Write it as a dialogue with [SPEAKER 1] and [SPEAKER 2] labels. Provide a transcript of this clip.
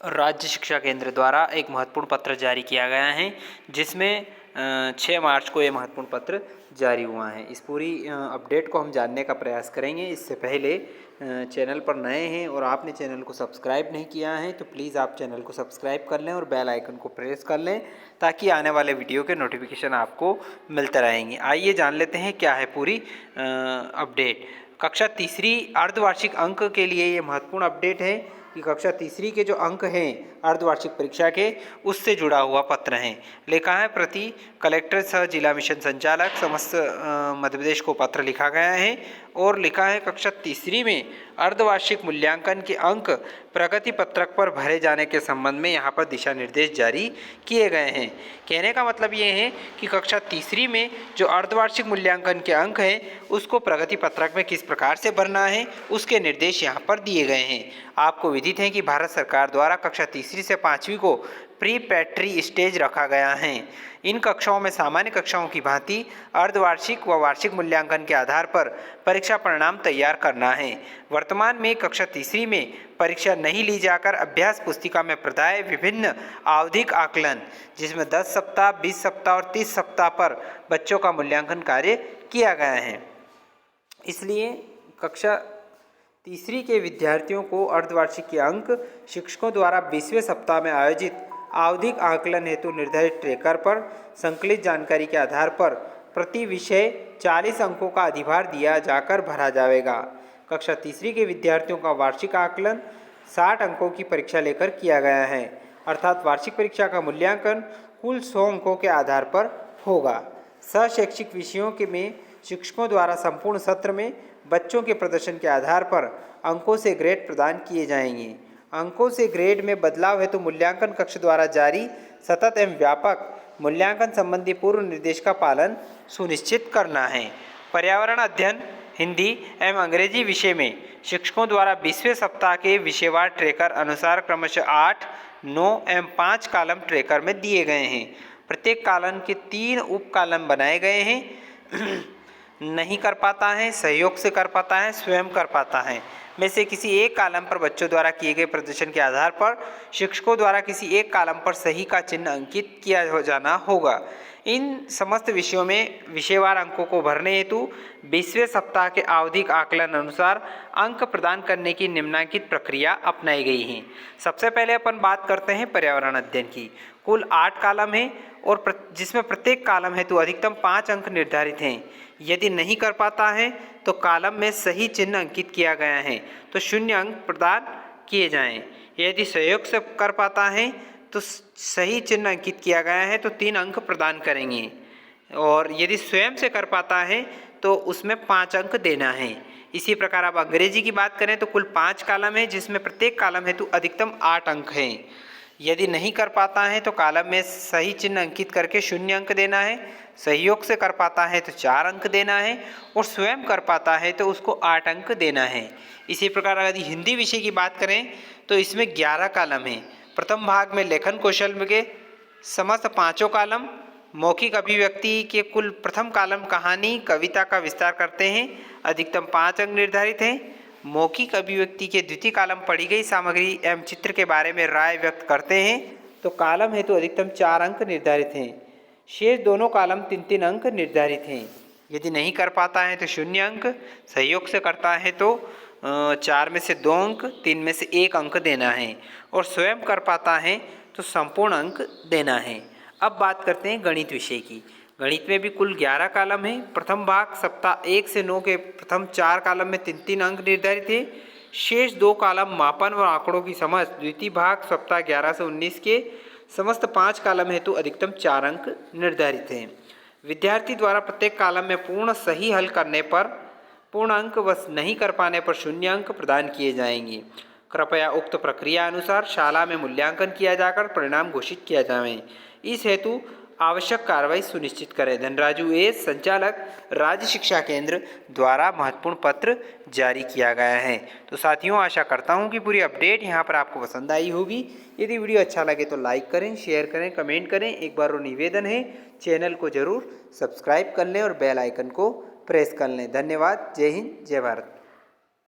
[SPEAKER 1] राज्य शिक्षा केंद्र द्वारा एक महत्वपूर्ण पत्र जारी किया गया है, जिसमें 6 मार्च को ये महत्वपूर्ण पत्र जारी हुआ है। इस पूरी अपडेट को हम जानने का प्रयास करेंगे। इससे पहले चैनल पर नए हैं और आपने चैनल को सब्सक्राइब नहीं किया है तो प्लीज़ आप चैनल को सब्सक्राइब कर लें और बेल आइकन को प्रेस कर लें, ताकि आने वाले वीडियो के नोटिफिकेशन आपको मिलते रहेंगे। आइए जान लेते हैं क्या है पूरी अपडेट। कक्षा तीसरी अर्धवार्षिक अंक के लिए ये महत्वपूर्ण अपडेट है कि कक्षा तीसरी के जो अंक हैं अर्धवार्षिक परीक्षा के, उससे जुड़ा हुआ पत्र हैं। लिखा है प्रति कलेक्टर सह जिला मिशन संचालक समस्त मध्य प्रदेश को पत्र लिखा गया है और लिखा है कक्षा तीसरी में अर्धवार्षिक मूल्यांकन के अंक प्रगति पत्रक पर भरे जाने के संबंध में यहाँ पर दिशा निर्देश जारी किए गए हैं। कहने का मतलब ये है कि कक्षा तीसरी में जो अर्धवार्षिक मूल्यांकन के अंक हैं उसको प्रगति पत्रक में किस प्रकार से भरना है उसके निर्देश यहाँ पर दिए गए हैं। आपको विदित है कि भारत सरकार द्वारा कक्षा तीसरी से 5वीं को प्री पैट्री स्टेज रखा गया है। इन कक्षाओं में सामान्य कक्षाओं की भांति अर्धवार्षिक व वार्षिक मूल्यांकन के आधार पर परीक्षा परिणाम तैयार करना है। वर्तमान में कक्षा तीसरी में परीक्षा नहीं ली जाकर अभ्यास पुस्तिका में प्रदाय विभिन्न आवधिक आकलन, जिसमें 10 सप्ताह, 20 सप्ताह और 30 सप्ताह पर बच्चों का मूल्यांकन कार्य किया गया है। इसलिए कक्षा तीसरी के विद्यार्थियों को अर्धवार्षिक के अंक शिक्षकों द्वारा 20वें सप्ताह में आयोजित आवधिक आकलन हेतु निर्धारित ट्रैकर पर संकलित जानकारी के आधार पर प्रति विषय 40 अंकों का अधिभार दिया जाकर भरा जाएगा। कक्षा तीसरी के विद्यार्थियों का वार्षिक आकलन 60 अंकों की परीक्षा लेकर किया गया है, अर्थात वार्षिक परीक्षा का मूल्यांकन कुल 100 अंकों के आधार पर होगा। सहशैक्षिक विषयों के में शिक्षकों द्वारा संपूर्ण सत्र में बच्चों के प्रदर्शन के आधार पर अंकों से ग्रेड प्रदान किए जाएंगे। अंकों से ग्रेड में बदलाव हेतु मूल्यांकन कक्ष द्वारा जारी सतत एवं व्यापक मूल्यांकन संबंधी पूर्व निर्देश का पालन सुनिश्चित करना है। पर्यावरण अध्ययन हिंदी एवं अंग्रेजी विषय में शिक्षकों द्वारा 20वें सप्ताह के विषयवार ट्रैकर अनुसार क्रमशः 8, 9 एवं 5 कॉलम ट्रैकर में दिए गए हैं। प्रत्येक कॉलम के 3 उप कॉलम बनाए गए हैं। नहीं कर पाता है, सहयोग से कर पाता है, स्वयं कर पाता है में से किसी एक कॉलम पर बच्चों द्वारा किए गए प्रदर्शन के आधार पर शिक्षकों द्वारा किसी एक कॉलम पर सही का चिन्ह अंकित किया जाना होगा। इन समस्त विषयों में विषयवार अंकों को भरने हेतु 20वें सप्ताह के आवधिक आकलन अनुसार अंक प्रदान करने की निम्नलिखित प्रक्रिया अपनाई गई है। सबसे पहले अपन बात करते हैं पर्यावरण अध्ययन की। कुल 8 कॉलम हैं और जिसमें प्रत्येक कॉलम हेतु अधिकतम 5 अंक निर्धारित हैं। यदि नहीं कर पाता है तो कॉलम में सही चिन्ह अंकित किया गया है तो 0 अंक प्रदान किए जाएं। यदि सहयोग से कर पाता है तो सही चिन्ह अंकित किया गया है तो 3 अंक प्रदान करेंगे, और यदि स्वयं से कर पाता है तो उसमें 5 अंक देना है। इसी प्रकार अब अंग्रेजी की बात करें तो कुल 5 कॉलम है, जिसमें प्रत्येक कॉलम हेतु अधिकतम 8 अंक हैं। यदि नहीं कर पाता है तो कॉलम में सही चिन्ह अंकित करके 0 अंक देना है, सहयोग से कर पाता है तो 4 अंक देना है और स्वयं कर पाता है तो उसको 8 अंक देना है। इसी प्रकार यदि हिंदी विषय की बात करें तो इसमें 11 कॉलम हैं। प्रथम भाग में लेखन कौशल के समस्त 5 कॉलम, मौखिक अभिव्यक्ति के कुल प्रथम कॉलम कहानी कविता का विस्तार करते हैं, अधिकतम 5 अंक निर्धारित हैं। मौखिक अभिव्यक्ति के द्वितीय कॉलम पढ़ी गई सामग्री एवं चित्र के बारे में राय व्यक्त करते हैं तो कॉलम हेतु अधिकतम 4 अंक निर्धारित हैं। शेष दोनों कॉलम 3-3 अंक निर्धारित हैं। यदि नहीं कर पाता है तो 0 अंक, सहयोग से करता है तो 4 में से 2 अंक, 3 में से 1 अंक देना है और स्वयं कर पाता है तो संपूर्ण अंक देना है। अब बात करते हैं गणित विषय की। गणित में भी कुल 11 कॉलम हैं। प्रथम भाग सप्ताह 1 से 9 के प्रथम 4 कॉलम में 3-3 अंक निर्धारित है। शेष 2 कॉलम मापन व आंकड़ों की समझ द्वितीय भाग सप्ताह 11 से 19 के समस्त 5 कॉलम हेतु अधिकतम 4 अंक निर्धारित हैं। विद्यार्थी द्वारा प्रत्येक कॉलम में पूर्ण सही हल करने पर पूर्ण अंक व नहीं कर पाने पर 0 अंक प्रदान किए जाएंगे। कृपया उक्त प्रक्रिया अनुसार शाला में मूल्यांकन किया जाकर परिणाम घोषित किया जाए। इस हेतु आवश्यक कार्रवाई सुनिश्चित करें। धनराजू एस, संचालक, राज्य शिक्षा केंद्र द्वारा महत्वपूर्ण पत्र जारी किया गया है। तो साथियों, आशा करता हूं कि पूरी अपडेट यहां पर आपको पसंद आई होगी। यदि वीडियो अच्छा लगे तो लाइक करें, शेयर करें, कमेंट करें। एक बार वो निवेदन है, चैनल को जरूर सब्सक्राइब कर लें और बेल आइकन को प्रेस कर लें। धन्यवाद। जय हिंद, जय भारत।